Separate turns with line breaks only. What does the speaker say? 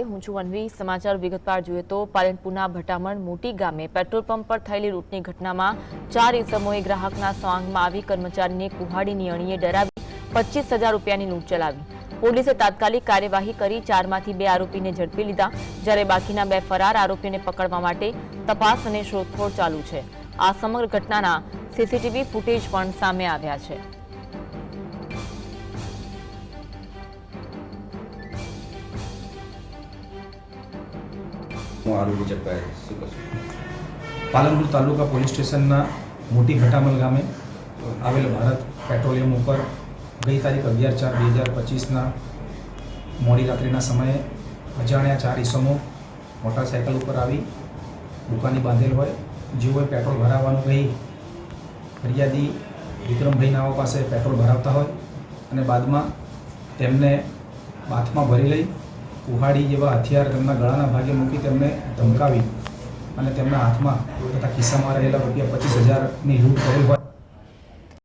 હું છું અન્વી। સમાચાર વિગતવાર જોઈએ તો પાલનપુરના ભટામણ મોટી ગામે પેટ્રોલ પંપ પર થયેલી લૂંટની ઘટનામાં 4 ઇસમોએ ગ્રાહકના સ્વાંગમાં આવી કર્મચારીને કુહાડીની અણીએ ડરાવી 25,000 રૂપિયાની લૂંટ ચલાવી। પોલીસે તાત્કાલિક કાર્યવાહી કરી 4માંથી 2 આરોપીને ઝડપી લીધા, જ્યારે બાકીના 2 ફરાર આરોપીને પકડવા માટે તપાસ અને શોધખોળ ચાલુ છે। આ સમગ્ર ઘટનાના સીસીટીવી ફૂટેજ પણ સામે આવ્યા છે।
पालनपुर तालुका पोलीस स्टेशन मोटी भटामल गामे आवेल भारत पेट्रोलियम पर गई तारीख 11/4/2025 मोड़ी रात्रिना समये अजाण्या 4 ईसमो मोटरसाइकल पर आवी दुकानी बांधेल होय जेओए पेट्रोल भराववानुं कही फरियादी विक्रमभाई नावा पासे पेट्रोल भरावता होय अने बादमां तेमने बाथमां भरी लई कुहाड़ी जेवा हथियार तेमना गळाना भागे मूकी तेमने धमकावी અને તેમના હાથમાં તથા ખિસ્સામાં રહેલા રૂપિયા 25,000ની લૂંટ કરેલ હોય।